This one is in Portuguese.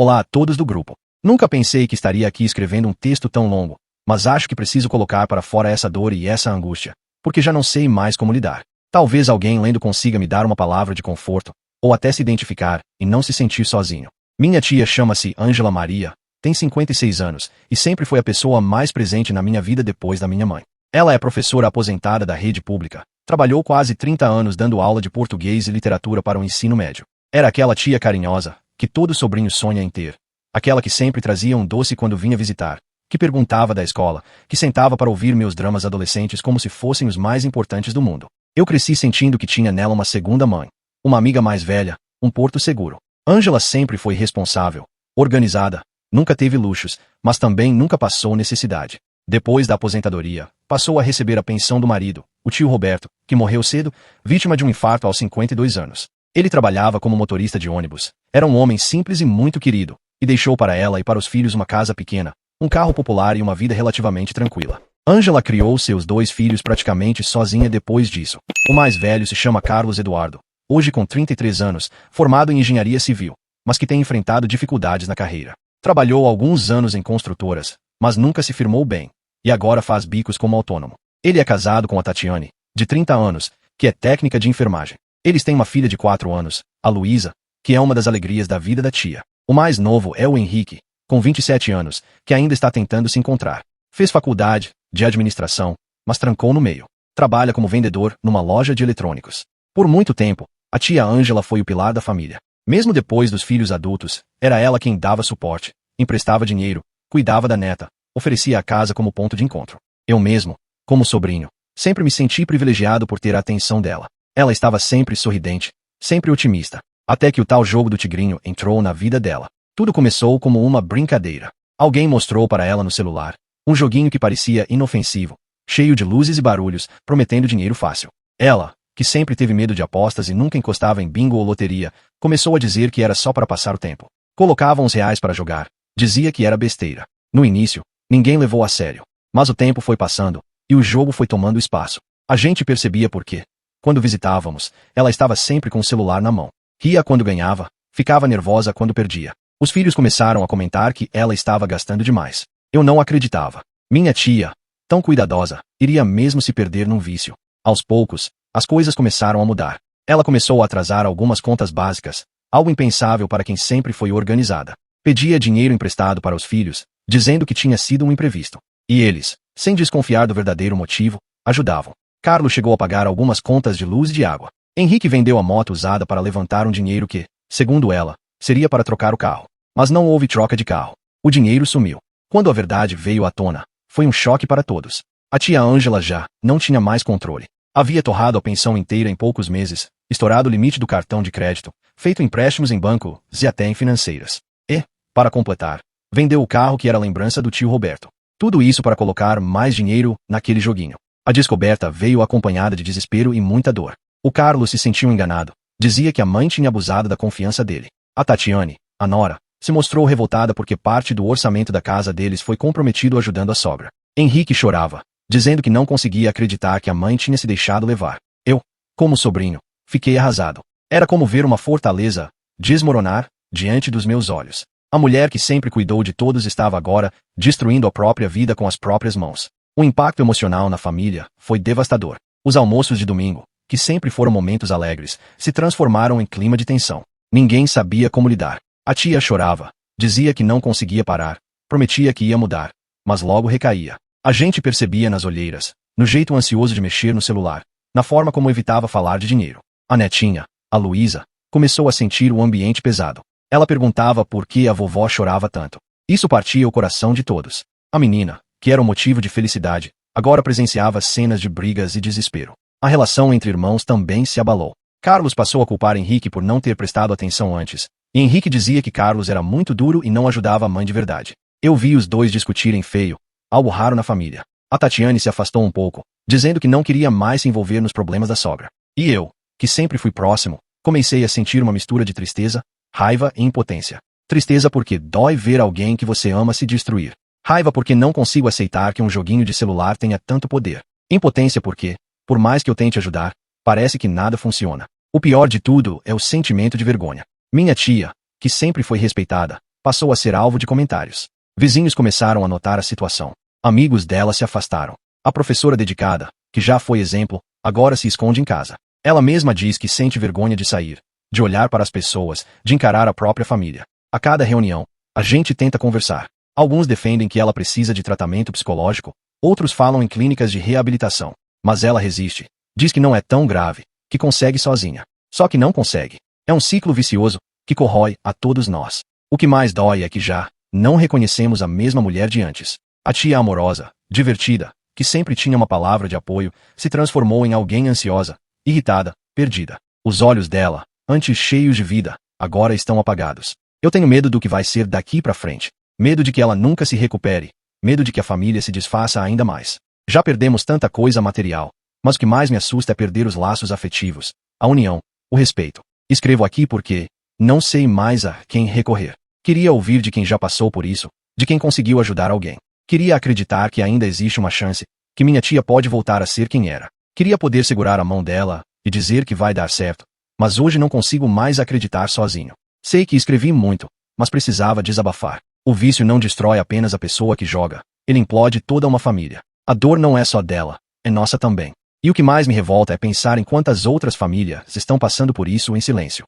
Olá a todos do grupo. Nunca pensei que estaria aqui escrevendo um texto tão longo, mas acho que preciso colocar para fora essa dor e essa angústia, porque já não sei mais como lidar. Talvez alguém lendo consiga me dar uma palavra de conforto, ou até se identificar e não se sentir sozinho. Minha tia chama-se Ângela Maria, tem 56 anos, e sempre foi a pessoa mais presente na minha vida depois da minha mãe. Ela é professora aposentada da rede pública, trabalhou quase 30 anos dando aula de português e literatura para o ensino médio. Era aquela tia carinhosa, que todo sobrinho sonha em ter. Aquela que sempre trazia um doce quando vinha visitar, que perguntava da escola, que sentava para ouvir meus dramas adolescentes como se fossem os mais importantes do mundo. Eu cresci sentindo que tinha nela uma segunda mãe, uma amiga mais velha, um porto seguro. Ângela sempre foi responsável, organizada, nunca teve luxos, mas também nunca passou necessidade. Depois da aposentadoria, passou a receber a pensão do marido, o tio Roberto, que morreu cedo, vítima de um infarto aos 52 anos. Ele trabalhava como motorista de ônibus, era um homem simples e muito querido, e deixou para ela e para os filhos uma casa pequena, um carro popular e uma vida relativamente tranquila. Ângela criou seus 2 filhos praticamente sozinha depois disso. O mais velho se chama Carlos Eduardo, hoje com 33 anos, formado em engenharia civil, mas que tem enfrentado dificuldades na carreira. Trabalhou alguns anos em construtoras, mas nunca se firmou bem, e agora faz bicos como autônomo. Ele é casado com a Tatiane, de 30 anos, que é técnica de enfermagem. Eles têm uma filha de 4 anos, a Luísa, que é uma das alegrias da vida da tia. O mais novo é o Henrique, com 27 anos, que ainda está tentando se encontrar. Fez faculdade de administração, mas trancou no meio. Trabalha como vendedor numa loja de eletrônicos. Por muito tempo, a tia Ângela foi o pilar da família. Mesmo depois dos filhos adultos, era ela quem dava suporte, emprestava dinheiro, cuidava da neta, oferecia a casa como ponto de encontro. Eu mesmo, como sobrinho, sempre me senti privilegiado por ter a atenção dela. Ela estava sempre sorridente, sempre otimista, até que o tal jogo do tigrinho entrou na vida dela. Tudo começou como uma brincadeira. Alguém mostrou para ela no celular um joguinho que parecia inofensivo, cheio de luzes e barulhos, prometendo dinheiro fácil. Ela, que sempre teve medo de apostas e nunca encostava em bingo ou loteria, começou a dizer que era só para passar o tempo. Colocava uns reais para jogar, dizia que era besteira. No início, ninguém levou a sério, mas o tempo foi passando, e o jogo foi tomando espaço. A gente percebia por quê. Quando visitávamos, ela estava sempre com o celular na mão. Ria quando ganhava, ficava nervosa quando perdia. Os filhos começaram a comentar que ela estava gastando demais. Eu não acreditava. Minha tia, tão cuidadosa, iria mesmo se perder num vício. Aos poucos, as coisas começaram a mudar. Ela começou a atrasar algumas contas básicas, algo impensável para quem sempre foi organizada. Pedia dinheiro emprestado para os filhos, dizendo que tinha sido um imprevisto. E eles, sem desconfiar do verdadeiro motivo, ajudavam. Carlos chegou a pagar algumas contas de luz e de água. Henrique vendeu a moto usada para levantar um dinheiro que, segundo ela, seria para trocar o carro. Mas não houve troca de carro. O dinheiro sumiu. Quando a verdade veio à tona, foi um choque para todos. A tia Ângela já não tinha mais controle. Havia torrado a pensão inteira em poucos meses, estourado o limite do cartão de crédito, feito empréstimos em bancos e até em financeiras. E, para completar, vendeu o carro que era lembrança do tio Roberto. Tudo isso para colocar mais dinheiro naquele joguinho. A descoberta veio acompanhada de desespero e muita dor. O Carlos se sentiu enganado. Dizia que a mãe tinha abusado da confiança dele. A Tatiane, a nora, se mostrou revoltada porque parte do orçamento da casa deles foi comprometido ajudando a sogra. Henrique chorava, dizendo que não conseguia acreditar que a mãe tinha se deixado levar. Eu, como sobrinho, fiquei arrasado. Era como ver uma fortaleza desmoronar diante dos meus olhos. A mulher que sempre cuidou de todos estava agora destruindo a própria vida com as próprias mãos. O impacto emocional na família foi devastador. Os almoços de domingo, que sempre foram momentos alegres, se transformaram em clima de tensão. Ninguém sabia como lidar. A tia chorava, dizia que não conseguia parar, prometia que ia mudar, mas logo recaía. A gente percebia nas olheiras, no jeito ansioso de mexer no celular, na forma como evitava falar de dinheiro. A netinha, a Luísa, começou a sentir o ambiente pesado. Ela perguntava por que a vovó chorava tanto. Isso partia o coração de todos. A menina, que era um motivo de felicidade, agora presenciava cenas de brigas e desespero. A relação entre irmãos também se abalou. Carlos passou a culpar Henrique por não ter prestado atenção antes, e Henrique dizia que Carlos era muito duro e não ajudava a mãe de verdade. Eu vi os dois discutirem feio, algo raro na família. A Tatiane se afastou um pouco, dizendo que não queria mais se envolver nos problemas da sogra. E eu, que sempre fui próximo, comecei a sentir uma mistura de tristeza, raiva e impotência. Tristeza porque dói ver alguém que você ama se destruir. Raiva porque não consigo aceitar que um joguinho de celular tenha tanto poder. Impotência porque, por mais que eu tente ajudar, parece que nada funciona. O pior de tudo é o sentimento de vergonha. Minha tia, que sempre foi respeitada, passou a ser alvo de comentários. Vizinhos começaram a notar a situação. Amigos dela se afastaram. A professora dedicada, que já foi exemplo, agora se esconde em casa. Ela mesma diz que sente vergonha de sair, de olhar para as pessoas, de encarar a própria família. A cada reunião, a gente tenta conversar. Alguns defendem que ela precisa de tratamento psicológico, outros falam em clínicas de reabilitação. Mas ela resiste. Diz que não é tão grave, que consegue sozinha. Só que não consegue. É um ciclo vicioso, que corrói a todos nós. O que mais dói é que já não reconhecemos a mesma mulher de antes. A tia amorosa, divertida, que sempre tinha uma palavra de apoio, se transformou em alguém ansiosa, irritada, perdida. Os olhos dela, antes cheios de vida, agora estão apagados. Eu tenho medo do que vai ser daqui pra frente. Medo de que ela nunca se recupere. Medo de que a família se desfaça ainda mais. Já perdemos tanta coisa material, mas o que mais me assusta é perder os laços afetivos, a união, o respeito. Escrevo aqui porque não sei mais a quem recorrer. Queria ouvir de quem já passou por isso, de quem conseguiu ajudar alguém. Queria acreditar que ainda existe uma chance, que minha tia pode voltar a ser quem era. Queria poder segurar a mão dela e dizer que vai dar certo, mas hoje não consigo mais acreditar sozinho. Sei que escrevi muito, mas precisava desabafar. O vício não destrói apenas a pessoa que joga, ele implode toda uma família. A dor não é só dela, é nossa também. E o que mais me revolta é pensar em quantas outras famílias estão passando por isso em silêncio.